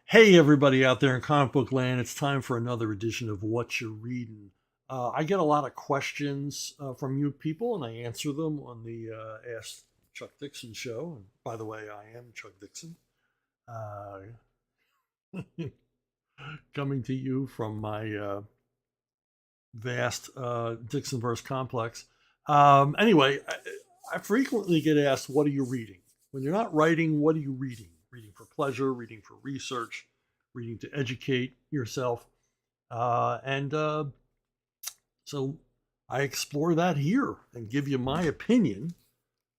Hey, everybody out there in comic book land, it's time for another edition of What You're Reading. I get a lot of questions from you people, and I answer them on the Ask Chuck Dixon show. And by the way, I am Chuck Dixon, uh, coming to you from my vast Dixonverse complex. Anyway, I frequently get asked, what are you reading? When you're not writing, what are you reading? Reading for pleasure, reading for research, reading to educate yourself. And so I explore that here and give you my opinion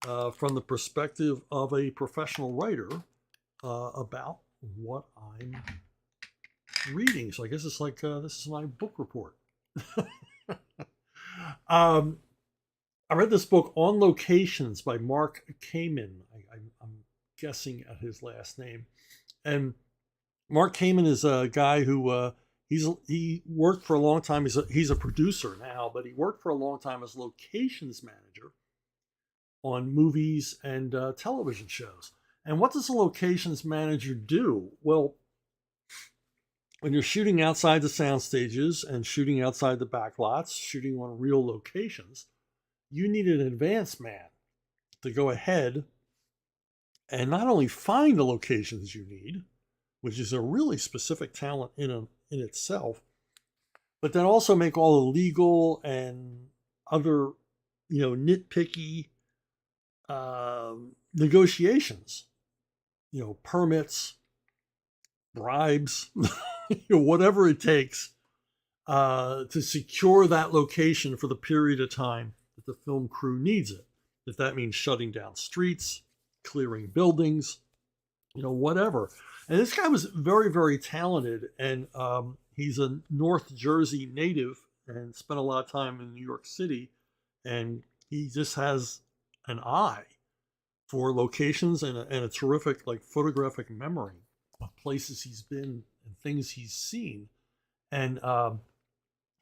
from the perspective of a professional writer about what I'm reading. So I guess it's like this is my book report. um, I read this book, On Locations, by Mark Kamen. I'm guessing at his last name. And Mark Kamen is a guy who he worked for a long time. He's a producer now, but he worked for a long time as locations manager on movies and television shows. And what does a locations manager do? Well, when you're shooting outside the sound stages and shooting outside the backlots, shooting on real locations, you need an advance man to go ahead and not only find the locations you need, which is a really specific talent in itself, but then also make all the legal and other, nitpicky negotiations, permits, bribes, whatever it takes to secure that location for the period of time that the film crew needs it. If that means shutting down streets, clearing buildings, whatever. And this guy was very, very talented, and he's a North Jersey native and spent a lot of time in New York City, and he just has an eye for locations and a terrific photographic memory of places he's been and things he's seen. And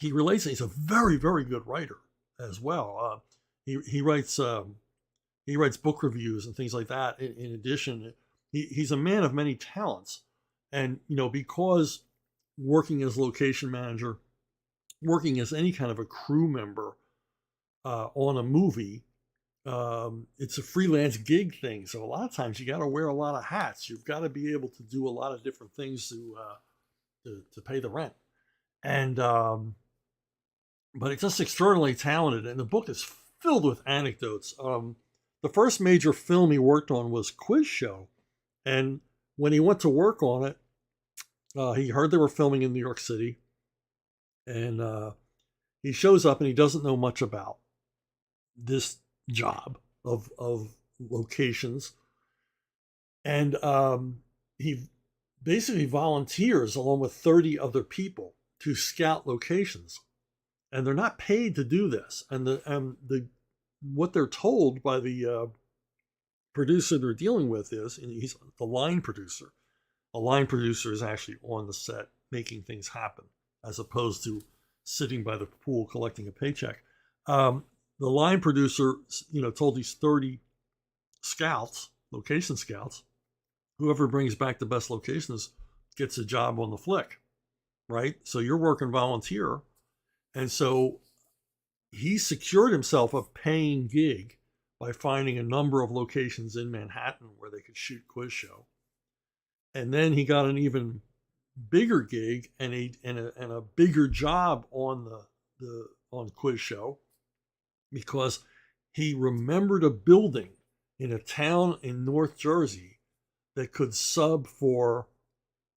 he relates it. He's a very, very good writer as well. He writes book reviews and things like that. In addition, he's a man of many talents, and because working as location manager, working as any kind of a crew member on a movie, it's a freelance gig thing. So a lot of times you got to wear a lot of hats. You've got to be able to do a lot of different things to pay the rent. And but it's just extraordinarily talented, and the book is filled with anecdotes. The first major film he worked on was Quiz Show, and when he went to work on it, he heard they were filming in New York City, and he shows up and he doesn't know much about this job of locations, and he basically volunteers along with 30 other people to scout locations, and they're not paid to do this. And the what they're told by the producer they're dealing with is, and he's the line producer. A line producer is actually on the set making things happen, as opposed to sitting by the pool collecting a paycheck. The line producer, told these 30 scouts, location scouts, whoever brings back the best locations gets a job on the flick, right? So you're working volunteer. And so he secured himself a paying gig by finding a number of locations in Manhattan where they could shoot Quiz Show. And then he got an even bigger gig and a bigger job on on Quiz Show, because he remembered a building in a town in North Jersey that could sub for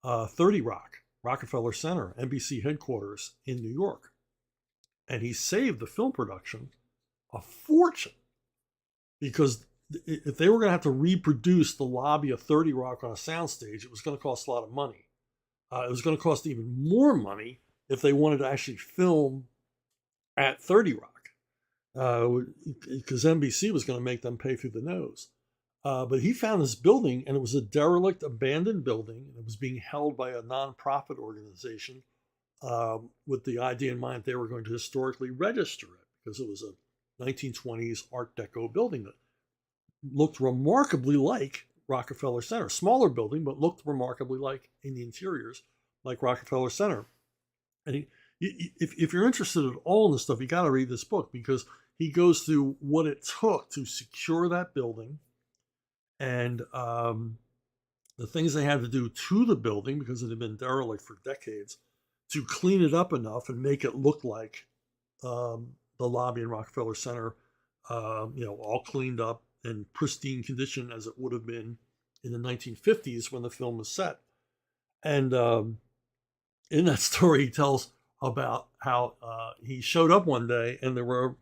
30 Rock, Rockefeller Center, NBC headquarters in New York. And he saved the film production a fortune, because if they were going to have to reproduce the lobby of 30 Rock on a soundstage, it was going to cost a lot of money. It was going to cost even more money if they wanted to actually film at 30 Rock, because NBC was going to make them pay through the nose. But he found this building, and it was a derelict, abandoned building, and it was being held by a nonprofit organization with the idea in mind they were going to historically register it, because it was a 1920s Art Deco building that looked remarkably like Rockefeller Center. Smaller building, but looked remarkably like, in the interiors, like Rockefeller Center. And if you're interested at all in this stuff, you got to read this book, because he goes through what it took to secure that building, and the things they had to do to the building, because it had been derelict for decades, to clean it up enough and make it look like the lobby in Rockefeller Center, all cleaned up in pristine condition as it would have been in the 1950s when the film was set. And in that story, he tells about how he showed up one day and there were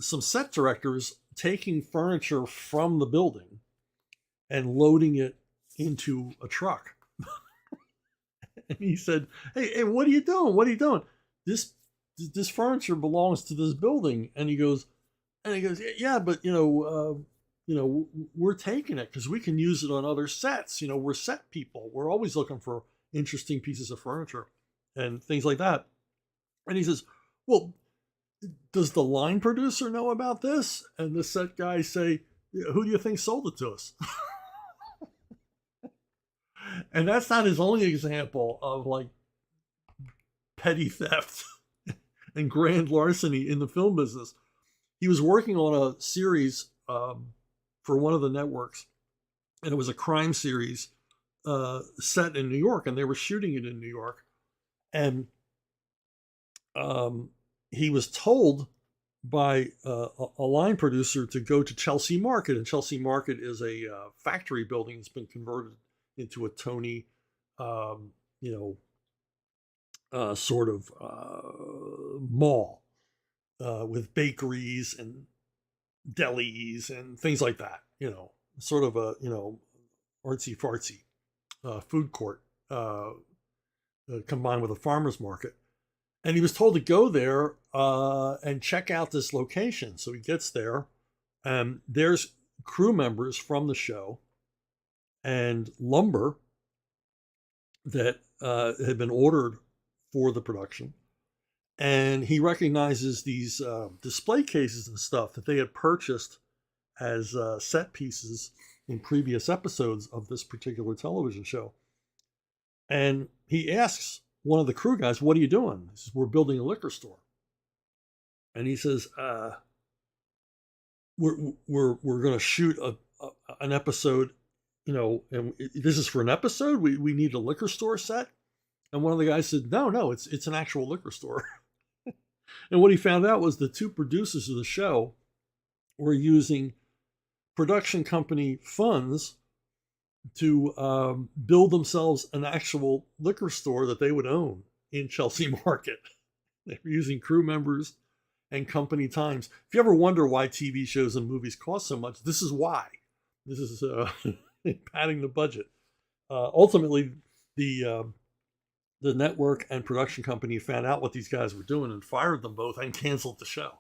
some set directors taking furniture from the building and loading it into a truck. And he said, hey, what are you doing? What are you doing? This furniture belongs to this building. And he goes, yeah, but we're taking it because we can use it on other sets. We're set people. We're always looking for interesting pieces of furniture and things like that. And he says, well, does the line producer know about this? And the set guys say, who do you think sold it to us? And that's not his only example of like petty theft and grand larceny in the film business. He was working on a series for one of the networks, and it was a crime series set in New York, and they were shooting it in New York. And he was told by a line producer to go to Chelsea Market, and Chelsea Market is a factory building that's been converted into a Tony, sort of mall with bakeries and delis and things like that. Sort of a artsy fartsy food court combined with a farmer's market. And he was told to go there and check out this location. So he gets there, and there's crew members from the show and lumber that had been ordered for the production. And he recognizes these display cases and stuff that they had purchased as set pieces in previous episodes of this particular television show. And he asks one of the crew guys, what are you doing? He says, we're building a liquor store. And he says, we're going to shoot an episode, and this is for an episode. We need a liquor store set. And one of the guys said, no, it's an actual liquor store. And what he found out was the two producers of the show were using production company funds to build themselves an actual liquor store that they would own in Chelsea Market. They were using crew members and company times. If you ever wonder why TV shows and movies cost so much, this is why. This is padding the budget. Ultimately, the network and production company found out what these guys were doing and fired them both and canceled the show.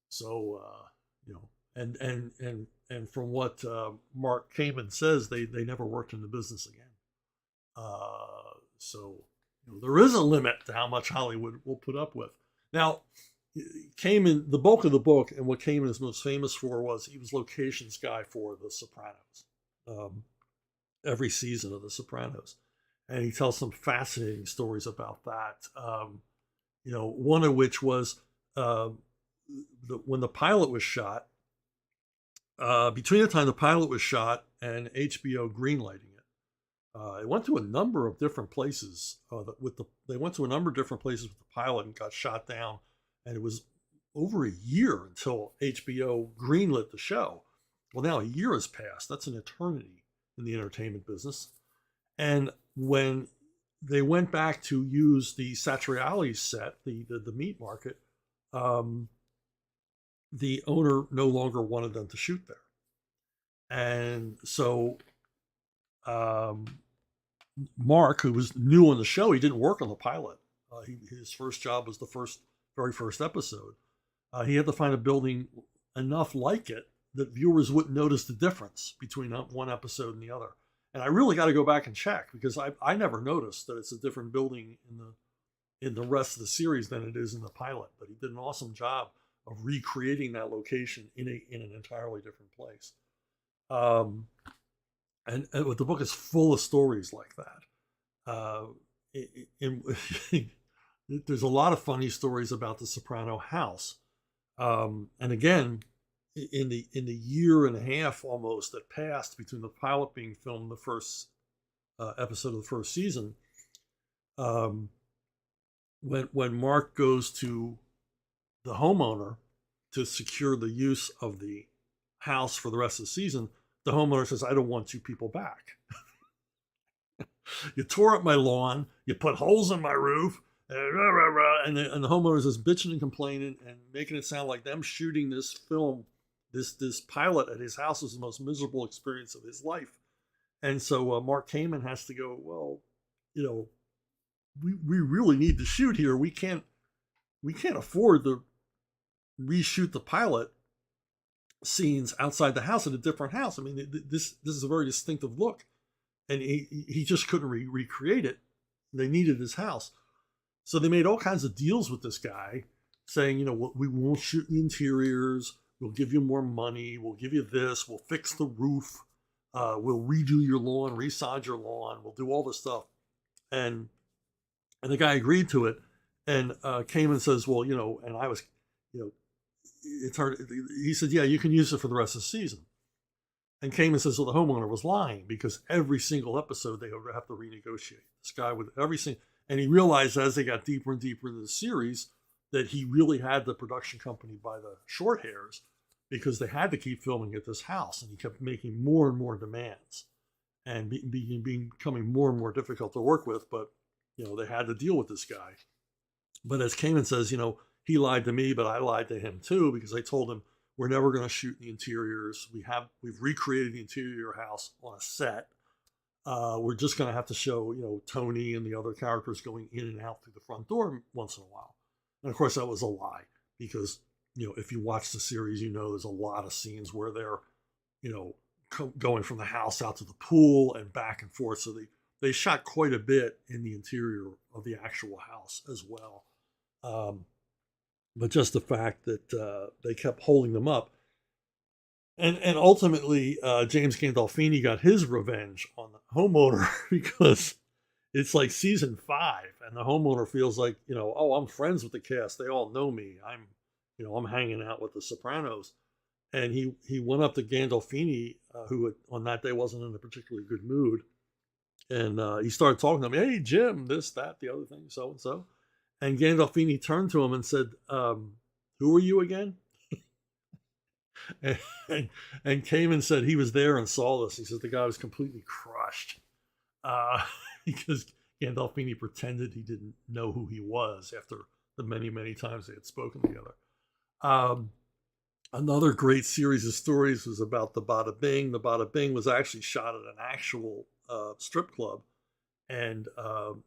So, and from what Mark Kamen says, they never worked in the business again. So there is a limit to how much Hollywood will put up with. Now, Kamen, the bulk of the book and what Kamen is most famous for was he was locations guy for The Sopranos, every season of The Sopranos. And he tells some fascinating stories about that. One of which was when the pilot was shot, between the time the pilot was shot and HBO greenlighting it, it went to a number of different places. They went to a number of different places with the pilot and got shot down. And it was over a year until HBO greenlit the show. Well, now a year has passed. That's an eternity in the entertainment business. And when they went back to use the Satriali's set, the meat market, the owner no longer wanted them to shoot there. And so Mark, who was new on the show, he didn't work on the pilot. His first job was the very first episode. He had to find a building enough like it that viewers wouldn't notice the difference between one episode and the other. And I really got to go back and check, because I never noticed that it's a different building in the rest of the series than it is in the pilot. But he did an awesome job of recreating that location in an entirely different place. and the book is full of stories like that. In, there's a lot of funny stories about the Soprano house. And again, in the year and a half almost that passed between the pilot being filmed and the first episode of the first season, when Mark goes to the homeowner to secure the use of the house for the rest of the season, the homeowner says, "I don't want you people back. You tore up my lawn, you put holes in my roof," and the homeowner is bitching and complaining and making it sound like them shooting this film, this pilot at his house was the most miserable experience of his life. And so Mark Kamen has to go, "Well, we really need to shoot here. We can't afford to reshoot the pilot scenes outside the house in a different house. I mean, this is a very distinctive look." And he just couldn't recreate it. They needed his house. So they made all kinds of deals with this guy saying, we won't shoot the interiors. We'll give you more money. We'll give you this. We'll fix the roof. We'll redo your lawn, resod your lawn. We'll do all this stuff. And the guy agreed to it. And Kamen says, "Well, and I was, it's hard." He said, "Yeah, you can use it for the rest of the season." And Kamen says, "Well, the homeowner was lying because every single episode they would have to renegotiate. This guy with every single," and he realized as they got deeper and deeper into the series that he really had the production company by the short hairs because they had to keep filming at this house, and he kept making more and more demands and becoming more and more difficult to work with. But they had to deal with this guy. But as Kamen says, he lied to me, but I lied to him too because I told him, "We're never going to shoot the interiors. We've recreated the interior house on a set. We're just going to have to show, Tony and the other characters going in and out through the front door once in a while." And of course, that was a lie because, if you watch the series, there's a lot of scenes where they're, going from the house out to the pool and back and forth. So they shot quite a bit in the interior of the actual house as well. But just the fact that they kept holding them up. And ultimately, James Gandolfini got his revenge on the homeowner because it's like season 5 and the homeowner feels like, "Oh, I'm friends with the cast. They all know me. I'm hanging out with the Sopranos." And he went up to Gandolfini, who on that day wasn't in a particularly good mood. And he started talking to him, "Hey, Jim, this, that, the other thing, so-and-so." And Gandolfini turned to him and said, "Who are you again?" and Kamen said he was there and saw this. He said the guy was completely crushed because Gandolfini pretended he didn't know who he was after the many, many times they had spoken together. Another great series of stories was about the Bada Bing. The Bada Bing was actually shot at an actual strip club. And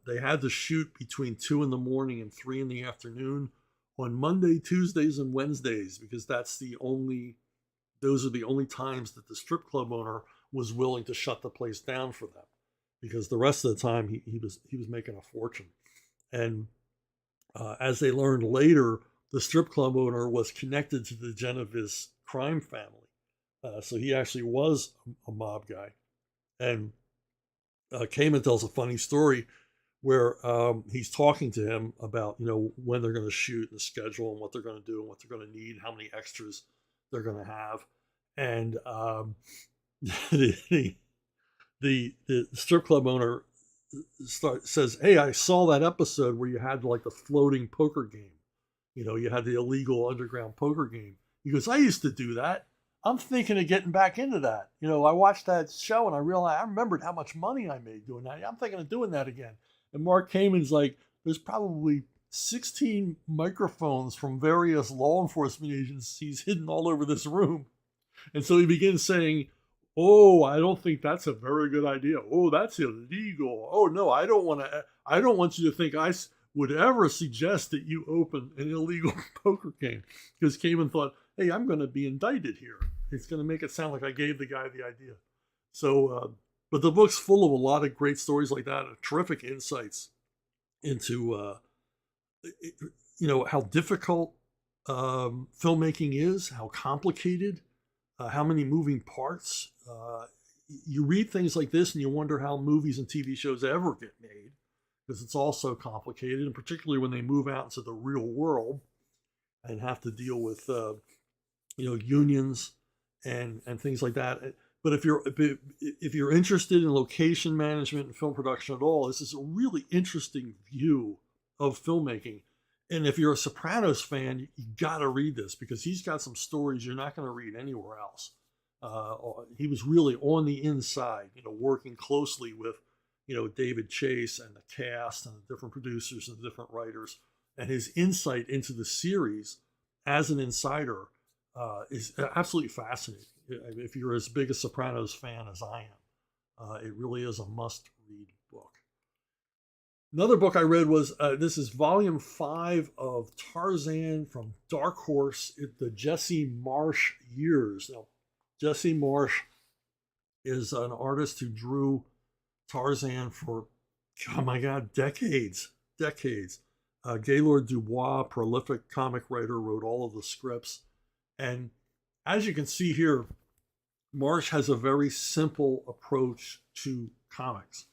they had to shoot between 2 in the morning and 3 in the afternoon on Monday, Tuesdays, and Wednesdays because those are the only times that the strip club owner was willing to shut the place down for them, because the rest of the time he was making a fortune. And as they learned later, the strip club owner was connected to the Genovese crime family, so he actually was a mob guy. And Kamen tells a funny story where he's talking to him about, when they're going to shoot and the schedule and what they're going to do and what they're going to need, how many extras they're going to have. And the strip club owner says, "Hey, I saw that episode where you had like the floating poker game. You had the illegal underground poker game." He goes, "I used to do that. I'm thinking of getting back into that. I watched that show and I remembered how much money I made doing that. I'm thinking of doing that again." And Mark Kamen's like, "There's probably 16 microphones from various law enforcement agencies hidden all over this room." And so he begins saying, "Oh, I don't think that's a very good idea. Oh, that's illegal. Oh, no, I don't want you to think I would ever suggest that you open an illegal poker game." Because Kamen thought, "Hey, I'm going to be indicted here. It's going to make it sound like I gave the guy the idea." So, but the book's full of a lot of great stories like that, and terrific insights into, how difficult filmmaking is, how complicated, how many moving parts. you read things like this and you wonder how movies and TV shows ever get made, because it's all so complicated, and particularly when they move out into the real world and have to deal with unions and things like that. But if you're interested in location management and film production at all, this is a really interesting view of filmmaking. And if you're a Sopranos fan, you got to read this, because he's got some stories you're not going to read anywhere else. He was really on the inside, working closely with, David Chase and the cast and the different producers and the different writers. And his insight into the series as an insider is absolutely fascinating. If you're as big a Sopranos fan as I am, it really is a must-read book. Another book I read was, this is volume 5 of Tarzan from Dark Horse, the Jesse Marsh years. Now, Jesse Marsh is an artist who drew Tarzan for, oh my God, decades. Gaylord Dubois, prolific comic writer, wrote all of the scripts. And as you can see here, Marsh has a very simple approach to comics.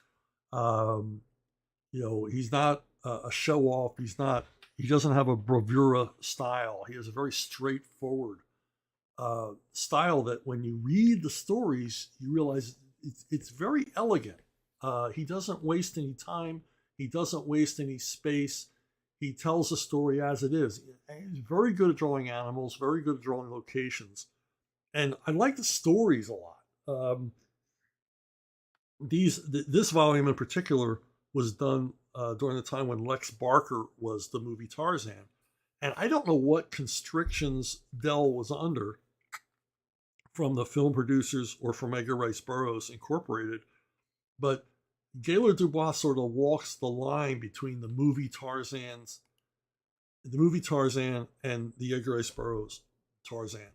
He's not a show-off. He doesn't have a bravura style. He has a very straightforward style that when you read the stories, you realize it's very elegant. He doesn't waste any time. He doesn't waste any space. He tells the story as it is. He's very good at drawing animals, very good at drawing locations. And I like the stories a lot. This volume in particular was done during the time when Lex Barker was the movie Tarzan. And I don't know what constrictions Dell was under from the film producers or from Edgar Rice Burroughs Incorporated, but Gaylord Dubois sort of walks the line between the movie Tarzan and the Edgar Rice Burroughs Tarzan.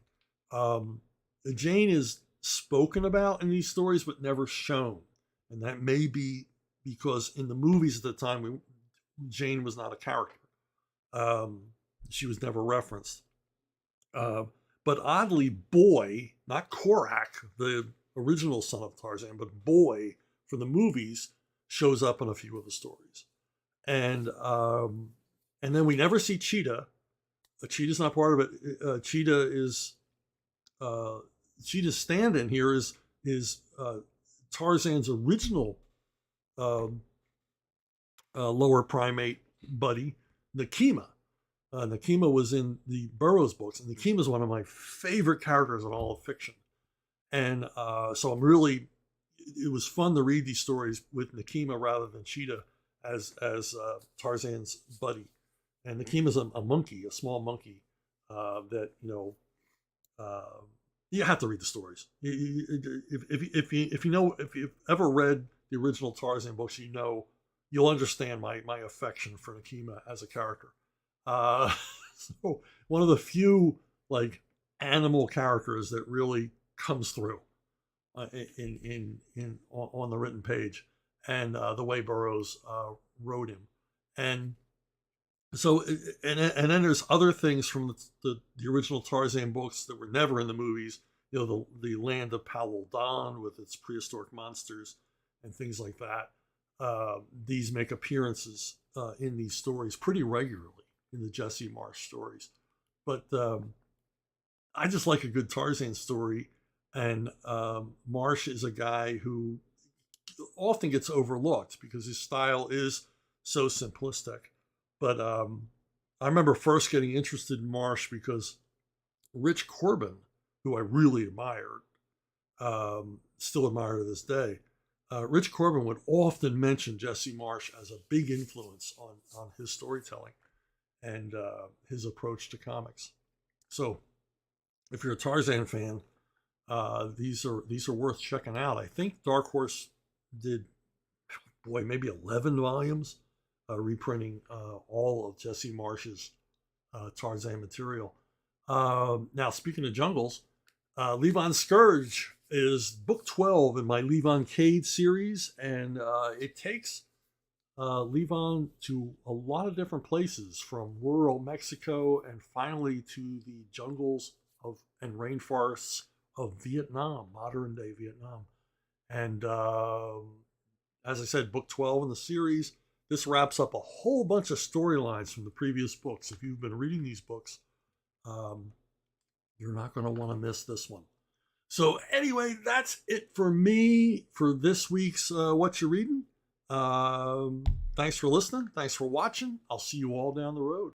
Jane is spoken about in these stories, but never shown. And that may be because in the movies at the time, Jane was not a character. She was never referenced. But oddly, Boy, not Korak, the original son of Tarzan, but Boy for the movies shows up in a few of the stories. And then we never see Cheetah. Cheetah's not part of it. Cheetah's stand-in here is Tarzan's original lower primate buddy, Nekima. Nekima was in the Burroughs books, and Nekima is one of my favorite characters in all of fiction. And so it was fun to read these stories with Nekima rather than Cheetah as Tarzan's buddy. And Nekima's a monkey, a small monkey that you have to read the stories. If you've ever read the original Tarzan books, you'll understand my affection for Nekima as a character. So one of the few animal characters that really comes through on the written page, and the way Burroughs wrote him. And so and then there's other things from the original Tarzan books that were never in the movies. The land of Paloldan with its prehistoric monsters and things like that. These make appearances in these stories pretty regularly in the Jesse Marsh stories. But I just like a good Tarzan story. And Marsh is a guy who often gets overlooked because his style is so simplistic. But I remember first getting interested in Marsh because Rich Corbin, who I really admired, still admire to this day, Rich Corbin would often mention Jesse Marsh as a big influence on his storytelling and his approach to comics. So if you're a Tarzan fan, these are worth checking out. I think Dark Horse did, maybe 11 volumes, reprinting all of Jesse Marsh's Tarzan material. Now, speaking of jungles, Levon Scourge is book 12 in my Levon Cade series, and it takes Levon to a lot of different places, from rural Mexico and finally to the jungles and rainforests of Vietnam, modern day Vietnam. And as I said, book 12 in the series, this wraps up a whole bunch of storylines from the previous books. If you've been reading these books, you're not going to want to miss this one. So anyway, that's it for me for this week's What You Reading. Thanks for listening. Thanks for watching. I'll see you all down the road.